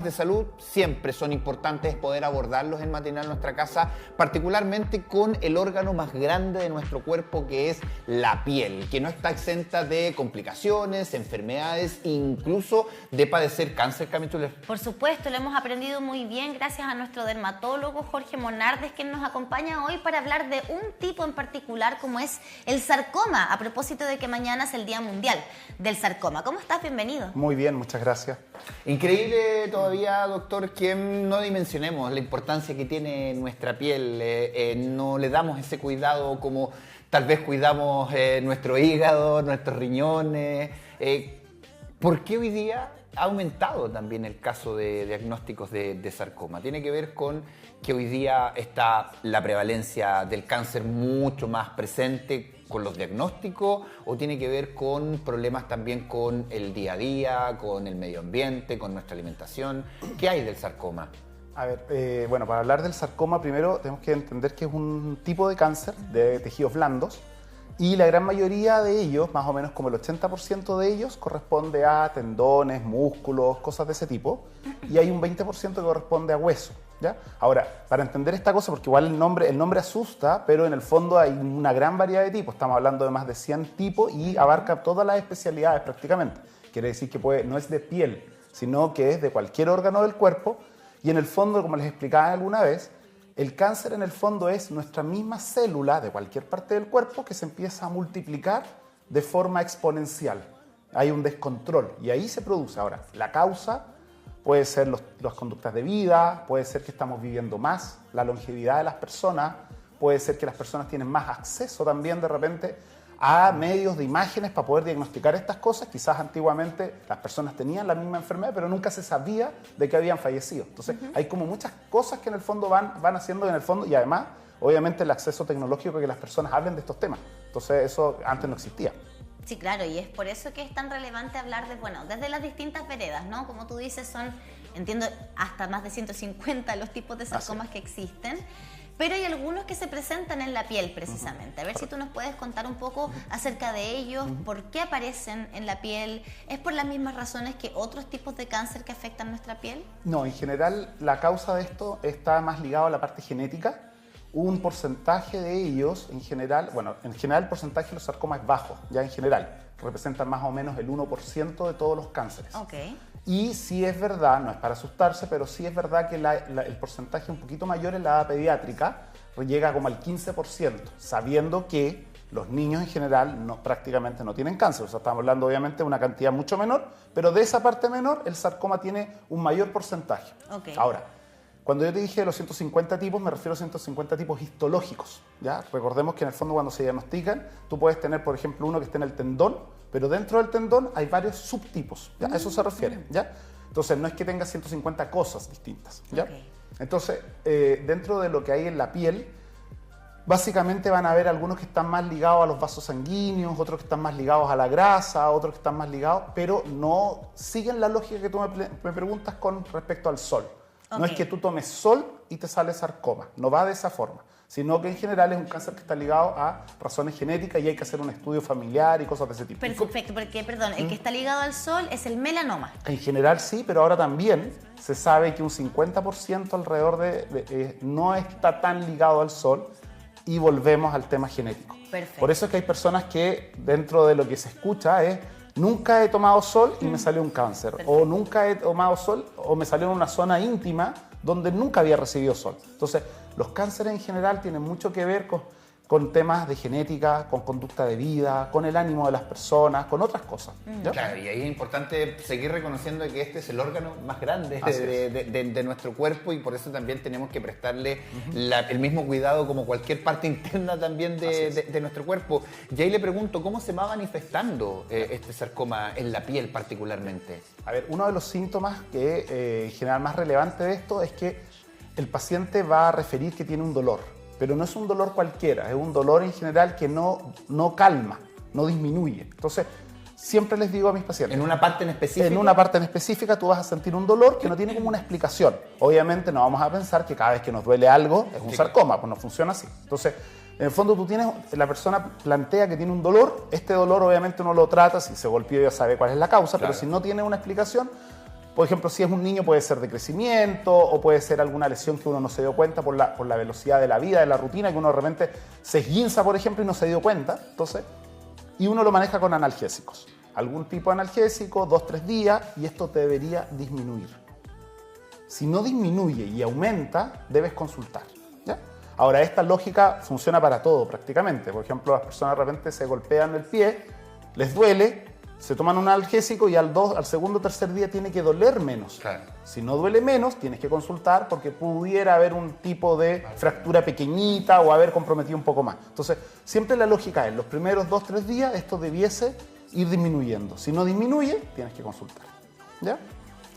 De salud siempre son importantes poder abordarlos en Matinal Nuestra Casa, particularmente con el órgano más grande de nuestro cuerpo, que es la piel, que no está exenta de complicaciones, enfermedades, incluso de padecer cáncer, Cami Chuler. Por supuesto, lo hemos aprendido muy bien gracias a nuestro dermatólogo Jorge Monardes, quien nos acompaña hoy para hablar de un tipo en particular como es el sarcoma, a propósito de que mañana es el Día Mundial del Sarcoma. ¿Cómo estás? Bienvenido. Muy bien, muchas gracias. Increíble todavía, doctor, que no dimensionemos la importancia que tiene nuestra piel. No le damos ese cuidado como tal vez cuidamos nuestro hígado, nuestros riñones. ¿Por qué hoy día ha aumentado también el caso de diagnósticos de sarcoma? ¿Tiene que ver con que hoy día está la prevalencia del cáncer mucho más presente con los diagnósticos, o tiene que ver con problemas también con el día a día, con el medio ambiente, con nuestra alimentación? ¿Qué hay del sarcoma? A ver, bueno, para hablar del sarcoma primero tenemos que entender que es un tipo de cáncer de tejidos blandos y la gran mayoría de ellos, más o menos como el 80% de ellos, corresponde a tendones, músculos, cosas de ese tipo, y hay un 20% que corresponde a hueso. ¿Ya? Ahora, para entender esta cosa, porque igual el nombre asusta, pero en el fondo hay una gran variedad de tipos. Estamos hablando de más de 100 tipos y abarca todas las especialidades prácticamente. Quiere decir que no es de piel, sino que es de cualquier órgano del cuerpo. Y en el fondo, como les explicaba alguna vez, el cáncer en el fondo es nuestra misma célula de cualquier parte del cuerpo que se empieza a multiplicar de forma exponencial. Hay un descontrol y ahí se produce. Ahora, la causa puede ser las conductas de vida, puede ser que estamos viviendo más, la longevidad de las personas, puede ser que las personas tienen más acceso también de repente a medios de imágenes para poder diagnosticar estas cosas. Quizás antiguamente las personas tenían la misma enfermedad, pero nunca se sabía de que habían fallecido. Entonces hay como muchas cosas que en el fondo van haciendo en el fondo, y además, obviamente, el acceso tecnológico, que las personas hablen de estos temas. Entonces eso antes no existía. Sí, claro, y es por eso que es tan relevante hablar de, bueno, desde las distintas veredas, ¿no? Como tú dices, son, entiendo, hasta más de 150 los tipos de sarcomas que existen, pero hay algunos que se presentan en la piel precisamente. A ver si tú nos puedes contar un poco acerca de ellos, por qué aparecen en la piel. ¿Es por las mismas razones que otros tipos de cáncer que afectan nuestra piel? No, en general la causa de esto está más ligada a la parte genética. Un porcentaje de ellos, en general el porcentaje de los sarcomas es bajo, ya en general, representan más o menos el 1% de todos los cánceres. Okay. Y sí es verdad, no es para asustarse, pero sí es verdad que el porcentaje un poquito mayor en la edad pediátrica llega como al 15%, sabiendo que los niños en general prácticamente no tienen cáncer. O sea, estamos hablando obviamente de una cantidad mucho menor, pero de esa parte menor el sarcoma tiene un mayor porcentaje. Okay. Ahora, cuando yo te dije los 150 tipos, me refiero a 150 tipos histológicos, ¿ya? Recordemos que en el fondo cuando se diagnostican, tú puedes tener, por ejemplo, uno que esté en el tendón, pero dentro del tendón hay varios subtipos, ¿ya? A eso se refiere, ¿ya? Entonces, no es que tenga 150 cosas distintas, ¿ya? Okay. Entonces, dentro de lo que hay en la piel, básicamente van a haber algunos que están más ligados a los vasos sanguíneos, otros que están más ligados a la grasa, otros que están más ligados, pero no siguen la lógica que tú me preguntas con respecto al sol. Okay. No es que tú tomes sol y te sale sarcoma, no va de esa forma, sino que en general es un cáncer que está ligado a razones genéticas y hay que hacer un estudio familiar y cosas de ese tipo. Perfecto, porque, perdón, el que está ligado al sol es el melanoma. En general sí, pero ahora también se sabe que un 50% alrededor no está tan ligado al sol, y volvemos al tema genético. Perfecto. Por eso es que hay personas que dentro de lo que se escucha es: nunca he tomado sol y me salió un cáncer. Perfecto. O nunca he tomado sol o me salió en una zona íntima donde nunca había recibido sol. Entonces, los cánceres en general tienen mucho que ver con temas de genética, con conducta de vida, con el ánimo de las personas, con otras cosas. ¿Ya? Claro, y ahí es importante seguir reconociendo que este es el órgano más grande de nuestro cuerpo, y por eso también tenemos que prestarle el mismo cuidado como cualquier parte interna también de nuestro cuerpo. Y ahí le pregunto, ¿cómo se va manifestando este sarcoma en la piel particularmente? A ver, uno de los síntomas que en general más relevante de esto es que el paciente va a referir que tiene un dolor. Pero no es un dolor cualquiera, es un dolor en general que no calma, no disminuye. Entonces, siempre les digo a mis pacientes... ¿En una parte en específico? En una parte en específica tú vas a sentir un dolor que no tiene como una explicación. Obviamente no vamos a pensar que cada vez que nos duele algo es un sarcoma, pues no funciona así. Entonces, en el fondo la persona plantea que tiene un dolor, este dolor obviamente uno lo trata, si se golpeó ya sabe cuál es la causa, claro. Pero si no tiene una explicación, Por ejemplo, si es un niño puede ser de crecimiento o puede ser alguna lesión que uno no se dio cuenta por la velocidad de la vida, de la rutina, que uno de repente se esguinza, por ejemplo, y no se dio cuenta. Entonces, y uno lo maneja con analgésicos. Algún tipo de analgésico, 2-3 días, y esto te debería disminuir. Si no disminuye y aumenta, debes consultar. ¿Ya? Ahora, esta lógica funciona para todo prácticamente. Por ejemplo, las personas de repente se golpean el pie, les duele, se toman un analgésico y al segundo o tercer día tiene que doler menos. Claro. Si no duele menos, tienes que consultar porque pudiera haber un tipo de fractura pequeñita o haber comprometido un poco más. Entonces, siempre la lógica es, los primeros 2-3 días esto debiese ir disminuyendo. Si no disminuye, tienes que consultar. ¿Ya?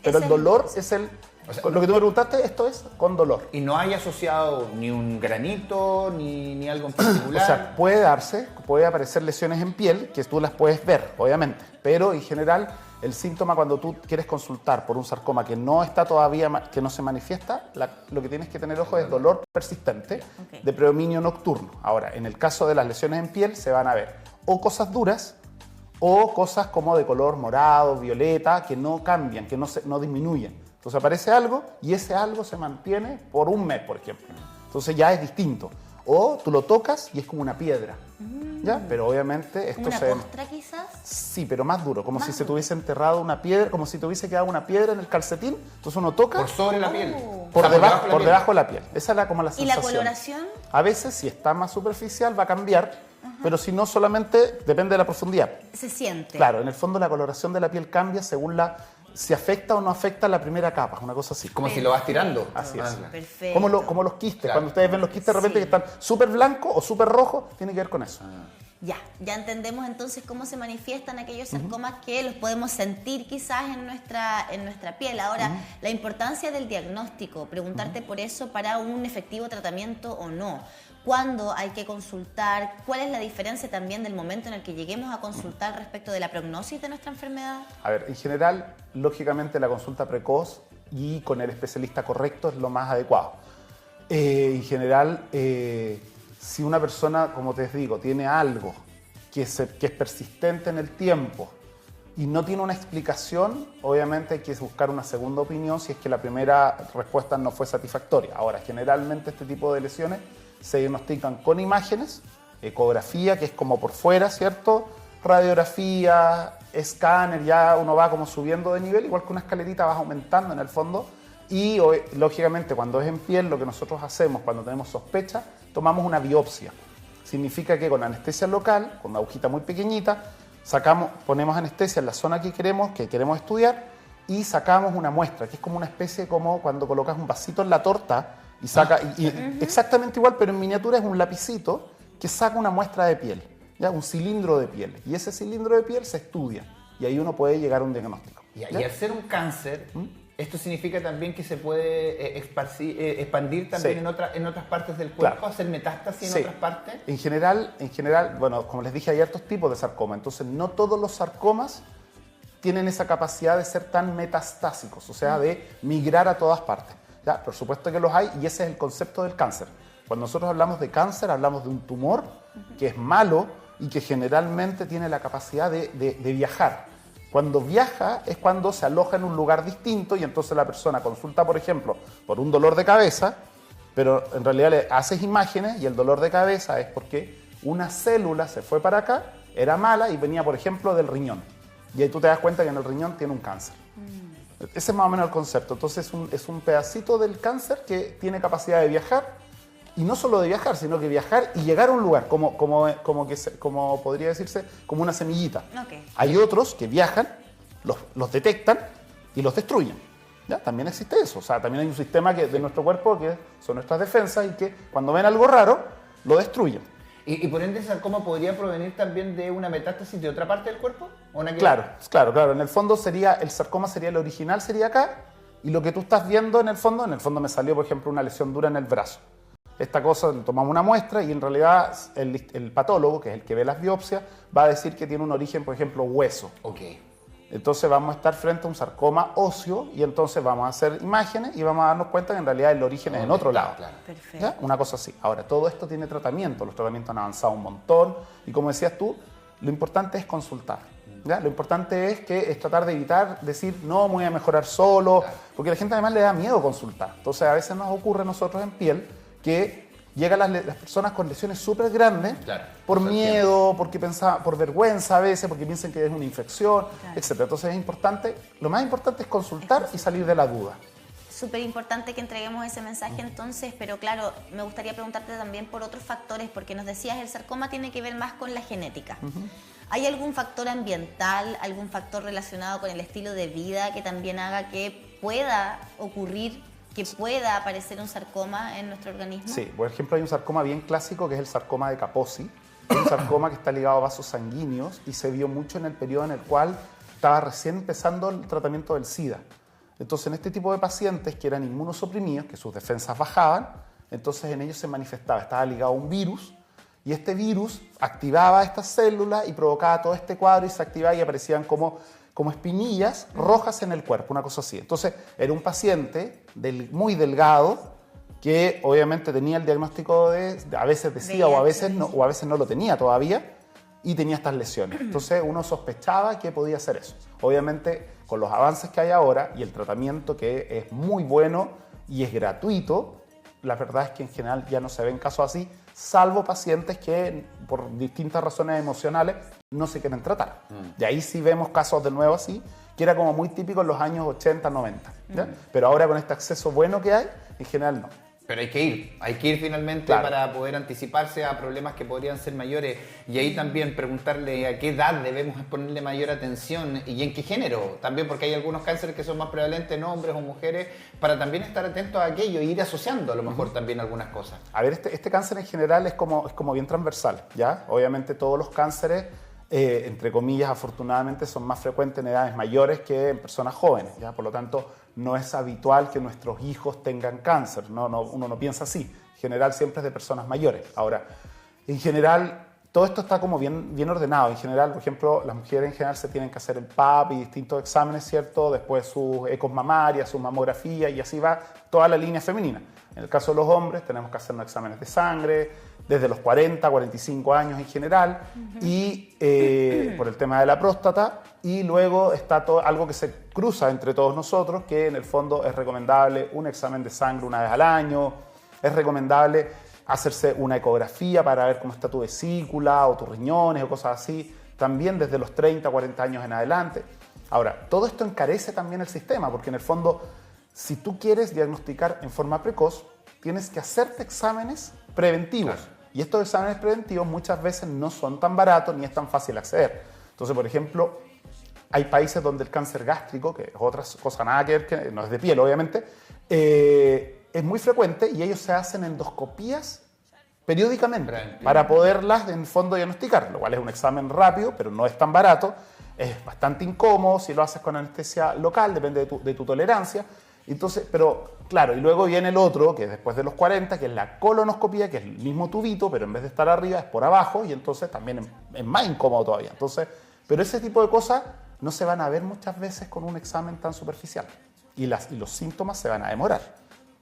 Pero el dolor es el... O sea, lo que tú me preguntaste, esto es con dolor. Y no hay asociado ni un granito, ni algo en O particular. sea, puede darse, puede aparecer lesiones en piel, que tú las puedes ver, obviamente. Pero en general, el síntoma cuando tú quieres consultar por un sarcoma que no está todavía, que no se manifiesta, lo que tienes que tener ojo es dolor persistente de predominio nocturno. Ahora, en el caso de las lesiones en piel, se van a ver o cosas duras o cosas como de color morado, violeta, que no cambian, que no disminuyen. Entonces aparece algo y ese algo se mantiene por un mes, por ejemplo. Entonces ya es distinto. O tú lo tocas y es como una piedra. ¿Ya? Pero obviamente esto ¿Una se... costra quizás? Sí, pero más duro, como Más si se duro. tuviese enterrado una piedra, como si tuviese quedado una piedra en el calcetín. Entonces uno toca Por sobre la piel. por O sea, debajo, de por la debajo de la piel. Esa era como la ¿Y la sensación. coloración? A veces, si está más superficial, va a cambiar, pero si no, solamente depende de la profundidad. Se siente. Claro, en el fondo la coloración de la piel cambia según si afecta o no afecta la primera capa, una cosa así. Como si lo vas tirando. Así es. claro. Perfecto. Como los quistes. Claro. Cuando ustedes ven los quistes de repente Sí. que están súper blancos o súper rojos, tiene que ver con eso. Ya entendemos entonces cómo se manifiestan aquellos sarcomas que los podemos sentir quizás en nuestra piel. Ahora, la importancia del diagnóstico, preguntarte por eso para un efectivo tratamiento o no. ¿Cuándo hay que consultar? ¿Cuál es la diferencia también del momento en el que lleguemos a consultar respecto de la prognosis de nuestra enfermedad? A ver, en general, lógicamente la consulta precoz y con el especialista correcto es lo más adecuado. En general, si una persona, como te digo, tiene algo que es persistente en el tiempo y no tiene una explicación, obviamente hay que buscar una segunda opinión si es que la primera respuesta no fue satisfactoria. Ahora, generalmente este tipo de lesiones se diagnostican con imágenes, ecografía, que es como por fuera, ¿cierto? Radiografía, escáner, ya uno va como subiendo de nivel, igual que una escalerita vas aumentando en el fondo. Y lógicamente cuando es en piel, lo que nosotros hacemos cuando tenemos sospecha, tomamos una biopsia. Significa que con anestesia local, con una agujita muy pequeñita, ponemos anestesia en la zona que queremos estudiar y sacamos una muestra, que es como una especie como cuando colocas un vasito en la torta y saca, exactamente igual, pero en miniatura es un lapicito que saca una muestra de piel, ¿ya? Un cilindro de piel. Y ese cilindro de piel se estudia y ahí uno puede llegar a un diagnóstico. Y ¿Ya? al ser un cáncer, esto significa también que se puede expandir también Sí. en otras partes del cuerpo, Claro. hacer metástasis Sí. en otras partes. En general, bueno, como les dije, hay hartos tipos de sarcoma. Entonces, no todos los sarcomas tienen esa capacidad de ser tan metastásicos, o sea, de migrar a todas partes. ¿Ya? Por supuesto que los hay y ese es el concepto del cáncer. Cuando nosotros hablamos de cáncer, hablamos de un tumor que es malo y que generalmente tiene la capacidad de viajar. Cuando viaja es cuando se aloja en un lugar distinto y entonces la persona consulta, por ejemplo, por un dolor de cabeza, pero en realidad le haces imágenes y el dolor de cabeza es porque una célula se fue para acá, era mala y venía, por ejemplo, del riñón. Y ahí tú te das cuenta que en el riñón tiene un cáncer. Ese es más o menos el concepto. Entonces es un pedacito del cáncer que tiene capacidad de viajar y no solo de viajar, sino que viajar y llegar a un lugar, como podría decirse, como una semillita. Ok. Hay otros que viajan, los detectan y los destruyen. ¿Ya? También existe eso. O sea, también hay un sistema de nuestro cuerpo que son nuestras defensas y que cuando ven algo raro, lo destruyen. Y por ende, ¿el sarcoma podría provenir también de una metástasis de otra parte del cuerpo? ¿O nada que Claro, ver? claro. En el fondo el sarcoma sería el original, sería acá, y lo que tú estás viendo en el fondo me salió, por ejemplo, una lesión dura en el brazo. Esta cosa, tomamos una muestra y en realidad el patólogo, que es el que ve las biopsias, va a decir que tiene un origen, por ejemplo, hueso. Ok. Entonces vamos a estar frente a un sarcoma óseo y entonces vamos a hacer imágenes y vamos a darnos cuenta que en realidad el origen es en otro lado. Claro. Perfecto. ¿Ya? Una cosa así. Ahora, todo esto tiene tratamiento, los tratamientos han avanzado un montón y como decías tú, lo importante es consultar. ¿ya? Lo importante es tratar de evitar decir, no, me voy a mejorar solo, porque a la gente además le da miedo consultar. Entonces a veces nos ocurre a nosotros en piel que llegan las personas con lesiones súper grandes por miedo, por vergüenza a veces, porque piensan que es una infección, etc. Entonces es importante, lo más importante es consultar y salir de la duda. Súper importante que entreguemos ese mensaje entonces, pero claro, me gustaría preguntarte también por otros factores, porque nos decías el sarcoma tiene que ver más con la genética. ¿Hay algún factor ambiental, algún factor relacionado con el estilo de vida que también haga que pueda ocurrir, que pueda aparecer un sarcoma en nuestro organismo? Sí, por ejemplo hay un sarcoma bien clásico que es el sarcoma de Kaposi. Es un sarcoma que está ligado a vasos sanguíneos y se vio mucho en el periodo en el cual estaba recién empezando el tratamiento del SIDA. Entonces, en este tipo de pacientes que eran inmunosuprimidos, que sus defensas bajaban, entonces en ellos se manifestaba, estaba ligado a un virus, y este virus activaba estas células y provocaba todo este cuadro y se activaba y aparecían como espinillas rojas en el cuerpo, una cosa así. Entonces, era un paciente muy delgado que obviamente tenía el diagnóstico a veces de SIDA o a veces no lo tenía todavía, y tenía estas lesiones. Entonces uno sospechaba que podía ser eso. Obviamente con los avances que hay ahora y el tratamiento que es muy bueno y es gratuito, la verdad es que en general ya no se ven casos así, salvo pacientes que por distintas razones emocionales no se quieren tratar. Y ahí sí vemos casos de nuevo así, que era como muy típico en los años 80, 90. ¿Ya? Pero ahora con este acceso bueno que hay, en general no. Pero hay que ir finalmente para poder anticiparse a problemas que podrían ser mayores, y ahí también preguntarle a qué edad debemos ponerle mayor atención y en qué género, también porque hay algunos cánceres que son más prevalentes en hombres o mujeres, para también estar atentos a aquello e ir asociando a lo mejor también algunas cosas. A ver, este cáncer en general es como bien transversal, ¿ya? Obviamente todos los cánceres, entre comillas, afortunadamente son más frecuentes en edades mayores que en personas jóvenes, ¿ya? Por lo tanto, no es habitual que nuestros hijos tengan cáncer, uno no piensa así. En general siempre es de personas mayores. Ahora, en general, todo esto está como bien ordenado. En general, por ejemplo, las mujeres en general se tienen que hacer el PAP y distintos exámenes, ¿cierto? Después sus ecos mamarias, sus mamografías, y así va toda la línea femenina. En el caso de los hombres tenemos que hacernos exámenes de sangre desde los 40, 45 años en general, y por el tema de la próstata, y luego está algo que se cruza entre todos nosotros, que en el fondo es recomendable un examen de sangre una vez al año, es recomendable hacerse una ecografía para ver cómo está tu vesícula o tus riñones o cosas así, también desde los 30, 40 años en adelante. Ahora, todo esto encarece también el sistema, porque en el fondo, si tú quieres diagnosticar en forma precoz, tienes que hacerte exámenes preventivos. Claro. Y estos exámenes preventivos muchas veces no son tan baratos ni es tan fácil acceder. Entonces, por ejemplo, hay países donde el cáncer gástrico, que es otra cosa nada que ver, que no es de piel obviamente, es muy frecuente y ellos se hacen endoscopías periódicamente para poderlas en el fondo diagnosticar, lo cual es un examen rápido, pero no es tan barato, es bastante incómodo si lo haces con anestesia local, depende de tu tolerancia. Entonces, pero claro, y luego viene el otro, que es después de los 40, que es la colonoscopía, que es el mismo tubito, pero en vez de estar arriba es por abajo, y entonces también es más incómodo todavía. Entonces, pero ese tipo de cosas no se van a ver muchas veces con un examen tan superficial, y los síntomas se van a demorar.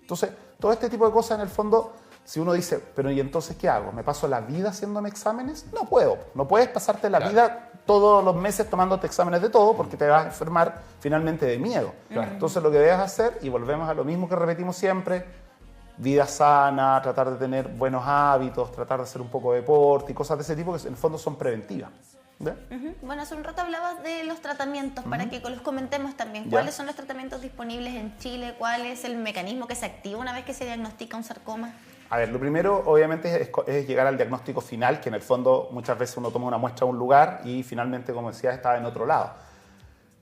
Entonces, todo este tipo de cosas en el fondo, si uno dice, pero ¿y entonces qué hago? ¿Me paso la vida haciéndome exámenes? No puedo. No puedes pasarte la vida todos los meses tomándote exámenes de todo porque te vas a enfermar finalmente de miedo. Entonces lo que debes hacer, y volvemos a lo mismo que repetimos siempre, vida sana, tratar de tener buenos hábitos, tratar de hacer un poco de deporte y cosas de ese tipo que en el fondo son preventivas. Bueno, hace un rato hablabas de los tratamientos, para que los comentemos también. ¿Cuáles son los tratamientos disponibles en Chile? ¿Cuál es el mecanismo que se activa una vez que se diagnostica un sarcoma? A ver, lo primero obviamente es llegar al diagnóstico final, que en el fondo muchas veces uno toma una muestra de un lugar y finalmente, como decía, está en otro lado.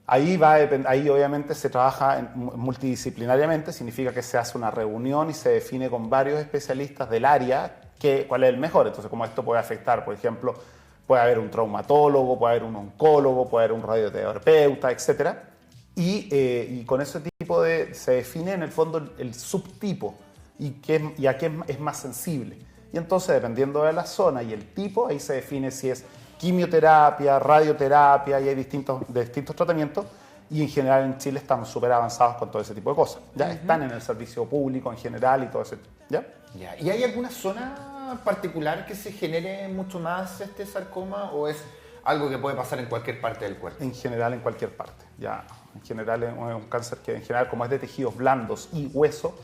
Ahí obviamente se trabaja multidisciplinariamente, significa que se hace una reunión y se define con varios especialistas del área cuál es el mejor. Entonces, como esto puede afectar, por ejemplo, puede haber un traumatólogo, puede haber un oncólogo, puede haber un radioterapeuta, etc. Y con ese tipo se define en el fondo el subtipo y a qué es más sensible. Y entonces, dependiendo de la zona y el tipo, ahí se define si es quimioterapia, radioterapia, y hay distintos tratamientos. Y en general en Chile estamos súper avanzados con todo ese tipo de cosas. Ya están en el servicio público en general y todo eso. ¿Ya? ¿Y hay alguna zona particular que se genere mucho más este sarcoma, o es algo que puede pasar en cualquier parte del cuerpo. En general, en cualquier parte. Ya, en general, es un cáncer que en general, como es de tejidos blandos y hueso,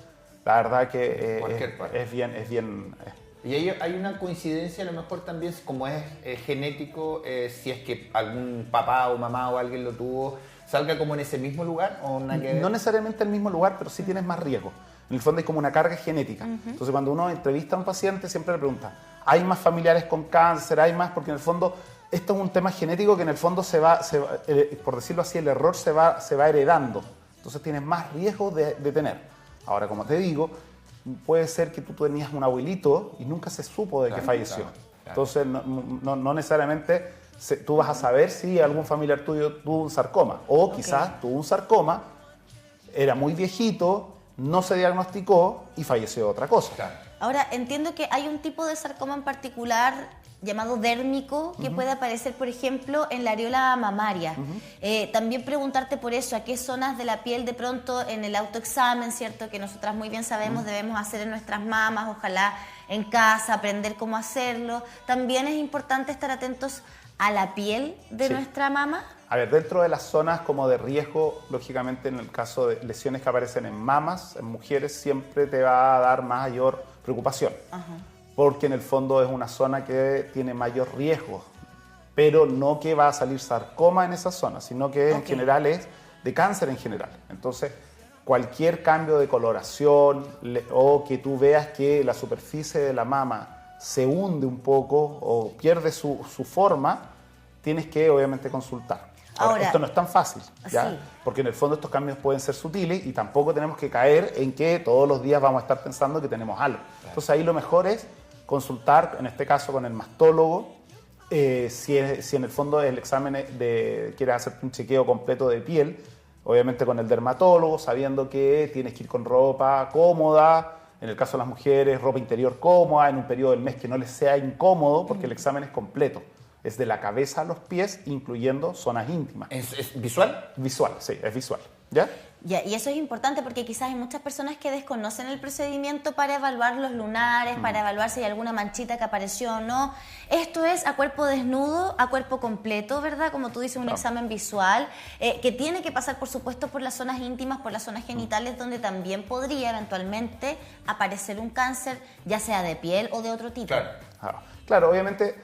la verdad que es bien. Y hay una coincidencia, a lo mejor también, como es genético, si es que algún papá o mamá o alguien lo tuvo, salga como en ese mismo lugar o nada que ver? No necesariamente en el mismo lugar, pero sí tienes más riesgo. En el fondo hay como una carga genética. Entonces, cuando uno entrevista a un paciente, siempre le pregunta, ¿hay más familiares con cáncer? ¿Hay más? Porque en el fondo, esto es un tema genético que en el fondo por decirlo así, el error se va heredando. Entonces, tienes más riesgo de tener. Ahora, como te digo, puede ser que tú tenías un abuelito y nunca se supo de que falleció. Claro. Entonces, no necesariamente tú vas a saber si algún familiar tuyo tuvo un sarcoma. O quizás tuvo un sarcoma, era muy viejito, no se diagnosticó y falleció de otra cosa. Claro. Ahora, entiendo que hay un tipo de sarcoma en particular llamado dérmico que puede aparecer, por ejemplo, en la areola mamaria. También preguntarte por eso, a qué zonas de la piel de pronto en el autoexamen, ¿cierto? Que nosotras muy bien sabemos debemos hacer en nuestras mamas, ojalá en casa, aprender cómo hacerlo. También es importante estar atentos a la piel de nuestra mama. A ver, dentro de las zonas como de riesgo, lógicamente en el caso de lesiones que aparecen en mamas, en mujeres, siempre te va a dar mayor preocupación. Porque en el fondo es una zona que tiene mayor riesgo, pero no que va a salir sarcoma en esa zona, sino que en general es de cáncer en general. Entonces, cualquier cambio de coloración o que tú veas que la superficie de la mama se hunde un poco o pierde su forma, tienes que obviamente consultar. Ahora, esto no es tan fácil, ¿ya? Sí. Porque en el fondo estos cambios pueden ser sutiles y tampoco tenemos que caer en que todos los días vamos a estar pensando que tenemos algo. Entonces ahí lo mejor es consultar, en este caso con el mastólogo, si en el fondo el examen quieres hacer un chequeo completo de piel, obviamente con el dermatólogo, sabiendo que tienes que ir con ropa cómoda, en el caso de las mujeres, ropa interior cómoda, en un periodo del mes que no les sea incómodo, porque el examen es completo. Es de la cabeza a los pies, incluyendo zonas íntimas. ¿Es visual? Visual, sí, es visual. ¿Ya? Ya, y eso es importante porque quizás hay muchas personas que desconocen el procedimiento para evaluar los lunares, para evaluar si hay alguna manchita que apareció o no. Esto es a cuerpo desnudo, a cuerpo completo, ¿verdad? Como tú dices, un examen visual que tiene que pasar, por supuesto, por las zonas íntimas, por las zonas genitales, donde también podría eventualmente aparecer un cáncer, ya sea de piel o de otro tipo. Claro. Claro, obviamente,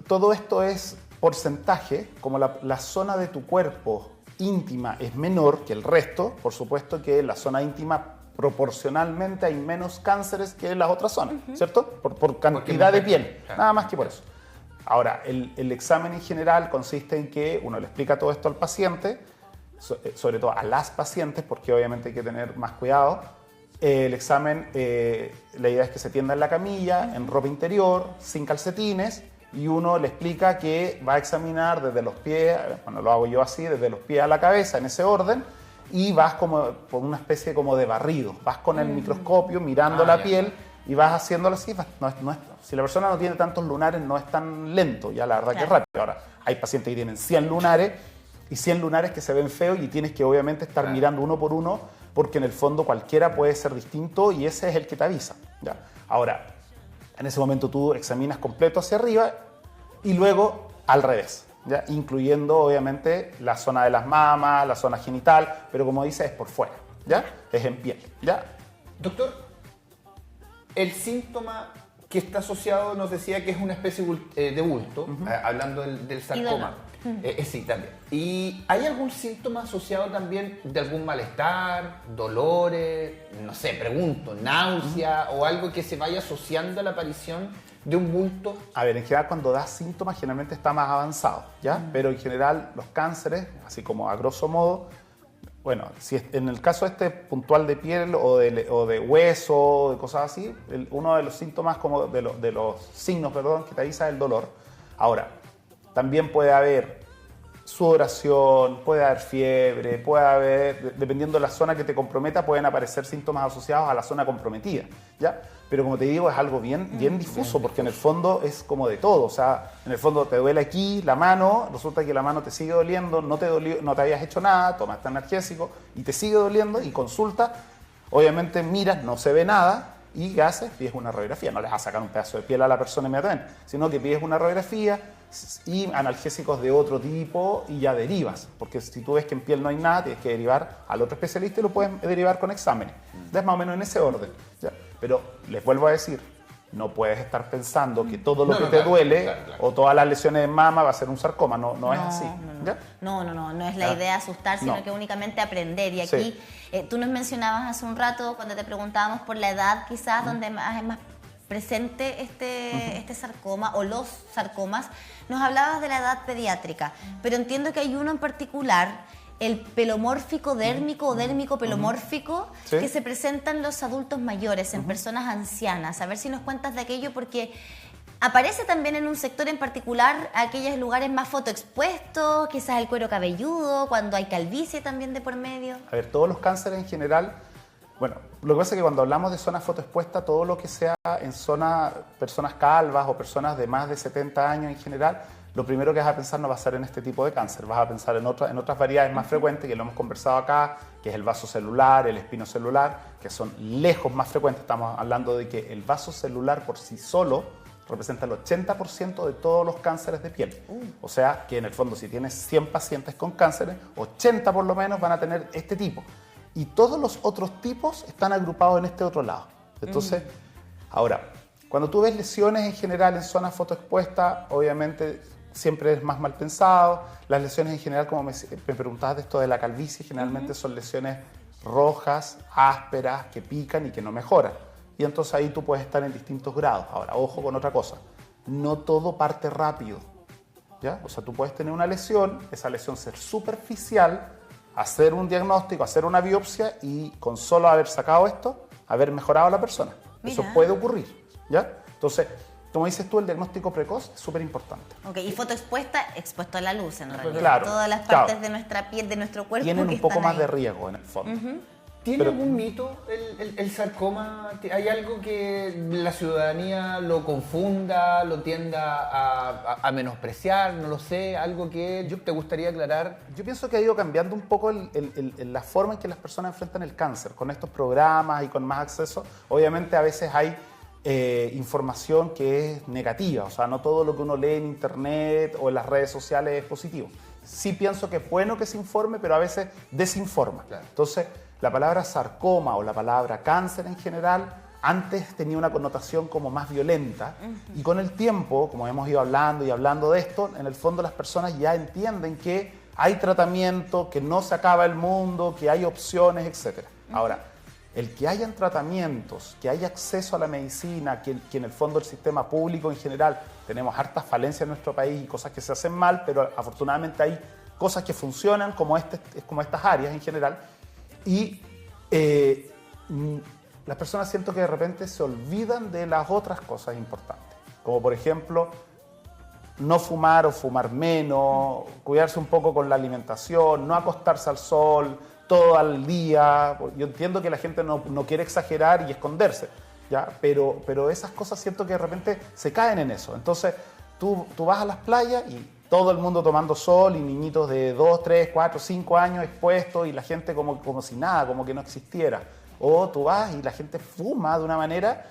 todo esto es porcentaje, como la zona de tu cuerpo íntima es menor que el resto, por supuesto que en la zona íntima proporcionalmente hay menos cánceres que en las otras zonas, ¿cierto? Por cantidad de piel, nada más que por eso. Ahora, el examen en general consiste en que uno le explica todo esto al paciente, sobre todo a las pacientes, porque obviamente hay que tener más cuidado. El examen, la idea es que se tienda en la camilla, en ropa interior, sin calcetines, y uno le explica que va a examinar desde los pies, bueno, lo hago yo así, desde los pies a la cabeza, en ese orden, y vas como por una especie como de barrido. Vas con el microscopio mirando la piel y vas haciéndolo así. Si la persona no tiene tantos lunares, no es tan lento, ya la verdad que es rápido. Ahora, hay pacientes que tienen 100 lunares y 100 lunares que se ven feos y tienes que obviamente estar mirando uno por uno, porque en el fondo cualquiera puede ser distinto y ese es el que te avisa, ¿ya? Ahora, en ese momento tú examinas completo hacia arriba y luego al revés, ¿ya? Incluyendo obviamente la zona de las mamas, la zona genital, pero como dice es por fuera, ¿ya? Es en piel, ¿ya? Doctor, el síntoma que está asociado nos decía que es una especie de bulto, hablando del sarcoma. Sí, también. ¿Y hay algún síntoma asociado también de algún malestar, dolores, no sé, pregunto, náusea o algo que se vaya asociando a la aparición de un bulto? A ver, en general cuando da síntomas generalmente está más avanzado, ¿ya? Pero en general los cánceres, así como a grosso modo, bueno, si en el caso puntual de piel o de hueso, de cosas así, uno de los síntomas como de los signos, perdón, que te avisa es el dolor. Ahora, también puede haber sudoración, puede haber fiebre, puede haber, dependiendo de la zona que te comprometa, pueden aparecer síntomas asociados a la zona comprometida, ¿ya? Pero como te digo, es algo bien difuso, porque en el fondo es como de todo. O sea, en el fondo te duele aquí la mano, resulta que la mano te sigue doliendo, no te habías hecho nada, tomaste analgésico y te sigue doliendo y consulta. Obviamente miras, no se ve nada y ¿qué haces? Pides una radiografía. No les vas a sacar un pedazo de piel a la persona inmediatamente, sino que pides una radiografía, y analgésicos de otro tipo y ya derivas. Porque si tú ves que en piel no hay nada, tienes que derivar al otro especialista y lo puedes derivar con exámenes. Ya es más o menos en ese orden. ¿Ya? Pero les vuelvo a decir, no puedes estar pensando que todo lo que te duele o todas las lesiones de mama va a ser un sarcoma. No es así. No es la idea asustar, sino que únicamente aprender. Y aquí tú nos mencionabas hace un rato, cuando te preguntábamos por la edad quizás, donde es más presente este sarcoma o los sarcomas, nos hablabas de la edad pediátrica, pero entiendo que hay uno en particular, el pelomórfico dérmico o dérmico pelomórfico, que se presenta en los adultos mayores, en personas ancianas. A ver si nos cuentas de aquello, porque aparece también en un sector en particular, aquellos lugares más fotoexpuestos, quizás el cuero cabelludo, cuando hay calvicie también de por medio. A ver, todos los cánceres en general, bueno, lo que pasa es que cuando hablamos de zona fotoexpuesta, todo lo que sea en zona personas calvas o personas de más de 70 años en general, lo primero que vas a pensar no va a ser en este tipo de cáncer, vas a pensar en otras variedades más frecuentes, que lo hemos conversado acá, que es el vasocelular, el espinocelular, que son lejos más frecuentes. Estamos hablando de que el vasocelular por sí solo representa el 80% de todos los cánceres de piel. O sea, que en el fondo si tienes 100 pacientes con cánceres, 80 por lo menos van a tener este tipo. Y todos los otros tipos están agrupados en este otro lado. Entonces, ahora, cuando tú ves lesiones en general en zonas fotoexpuestas, obviamente siempre es más mal pensado. Las lesiones en general, como me preguntabas de esto de la calvicie, generalmente son lesiones rojas, ásperas, que pican y que no mejoran. Y entonces ahí tú puedes estar en distintos grados. Ahora, ojo con otra cosa, no todo parte rápido, ¿ya? O sea, tú puedes tener una lesión, esa lesión ser superficial, hacer un diagnóstico, hacer una biopsia y con solo haber sacado esto, haber mejorado a la persona. Mira. Eso puede ocurrir, ¿ya? Entonces, como dices tú, el diagnóstico precoz es súper importante. Ok, y fotoexpuesta, expuesto a la luz en realidad. Claro, todas las partes de nuestra piel, de nuestro cuerpo tienen que un poco están más ahí. de riesgo en el fondo. ¿Tiene algún mito el sarcoma? ¿Hay algo que la ciudadanía lo confunda, lo tienda a menospreciar? No lo sé, algo que te gustaría aclarar. Yo pienso que ha ido cambiando un poco la forma en que las personas enfrentan el cáncer. Con estos programas y con más acceso, obviamente a veces hay información que es negativa. O sea, no todo lo que uno lee en internet o en las redes sociales es positivo. Sí pienso que es bueno que se informe, pero a veces desinforma. Claro. Entonces, la palabra sarcoma o la palabra cáncer en general antes tenía una connotación como más violenta y con el tiempo, como hemos ido hablando y hablando de esto, en el fondo las personas ya entienden que hay tratamiento, que no se acaba el mundo, que hay opciones, etc. Ahora, el que hayan tratamientos, que haya acceso a la medicina, que en el fondo el sistema público en general, tenemos hartas falencias en nuestro país y cosas que se hacen mal, pero afortunadamente hay cosas que funcionan como estas áreas en general. Y las personas siento que de repente se olvidan de las otras cosas importantes, como por ejemplo no fumar o fumar menos, cuidarse un poco con la alimentación, no acostarse al sol todo el día. Yo entiendo que la gente no quiere exagerar y esconderse, ¿ya? Pero esas cosas siento que de repente se caen en eso. Entonces tú vas a las playas y todo el mundo tomando sol y niñitos de 2, 3, 4, 5 años expuestos y la gente como si nada, como que no existiera. O tú vas y la gente fuma de una manera,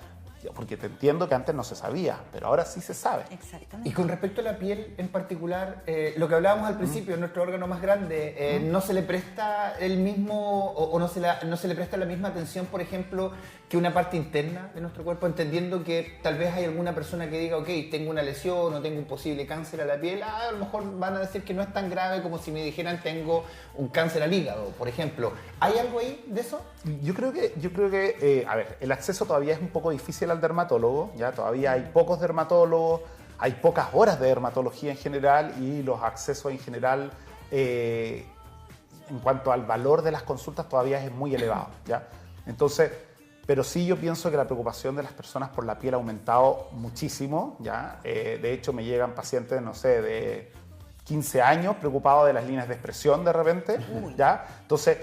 porque te entiendo que antes no se sabía, pero ahora sí se sabe. Exactamente. Y con respecto a la piel en particular, lo que hablábamos al principio, nuestro órgano más grande, no se le presta el mismo, o no se le presta la misma atención, por ejemplo, que una parte interna de nuestro cuerpo, entendiendo que tal vez hay alguna persona que diga, ok, tengo una lesión o tengo un posible cáncer a la piel, a lo mejor van a decir que no es tan grave como si me dijeran tengo un cáncer al hígado, por ejemplo. ¿Hay algo ahí de eso? Yo creo que a ver, el acceso todavía es un poco difícil al dermatólogo, ya todavía hay pocos dermatólogos, hay pocas horas de dermatología en general y los accesos en general en cuanto al valor de las consultas todavía es muy elevado, ¿ya? Entonces, pero sí yo pienso que la preocupación de las personas por la piel ha aumentado muchísimo, ¿ya? De hecho me llegan pacientes, no sé, de 15 años preocupados de las líneas de expresión de repente, ¿ya? Entonces,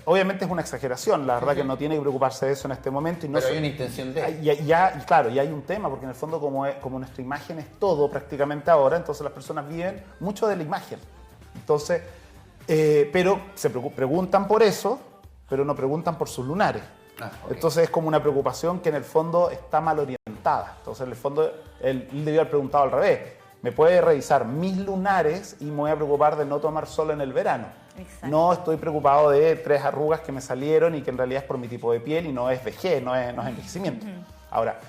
obviamente es una exageración, la verdad que no tiene que preocuparse de eso en este momento. Y no pero hay una intención de... Claro, y hay un tema, porque en el fondo como nuestra imagen es todo prácticamente ahora, entonces las personas viven mucho de la imagen. Entonces, pero se preguntan por eso, pero no preguntan por sus lunares. Okay. Entonces es como una preocupación que en el fondo está mal orientada. Entonces en el fondo él debió haber preguntado al revés. me puede revisar mis lunares y me voy a preocupar de no tomar sol en el verano. Exacto. No estoy preocupado de 3 arrugas que me salieron y que en realidad es por mi tipo de piel y no es vejez, no es envejecimiento. Ahora,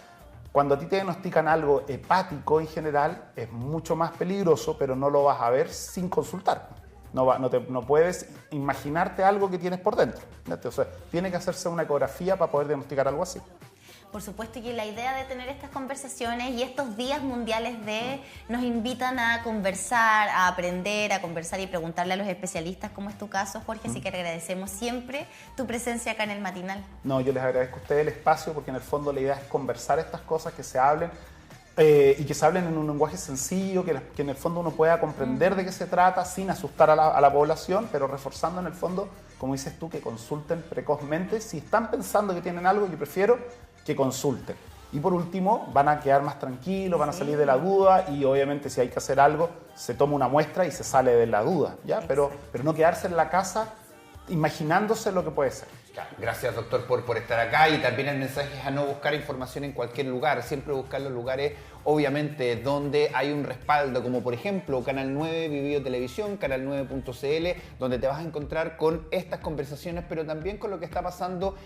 cuando a ti te diagnostican algo hepático en general, es mucho más peligroso, pero no lo vas a ver sin consultar. No puedes imaginarte algo que tienes por dentro. O sea, tiene que hacerse una ecografía para poder diagnosticar algo así. Por supuesto, que la idea de tener estas conversaciones y estos días mundiales nos invitan a conversar, a aprender, a conversar y preguntarle a los especialistas, como es tu caso, Jorge, así que agradecemos siempre tu presencia acá en el matinal. No, yo les agradezco a ustedes el espacio porque en el fondo la idea es conversar estas cosas, que se hablen y que se hablen en un lenguaje sencillo, que en el fondo uno pueda comprender de qué se trata sin asustar a la población, pero reforzando en el fondo, como dices tú, que consulten precozmente. Si están pensando que tienen algo, yo prefiero que consulten. Y por último, van a quedar más tranquilos, van a salir de la duda y obviamente si hay que hacer algo, se toma una muestra y se sale de la duda, ¿ya? Pero no quedarse en la casa imaginándose lo que puede ser. Gracias, doctor, por estar acá, y también el mensaje es a no buscar información en cualquier lugar, siempre buscar los lugares, obviamente, donde hay un respaldo, como por ejemplo Canal 9 Vivido Televisión, canal9.cl, donde te vas a encontrar con estas conversaciones, pero también con lo que está pasando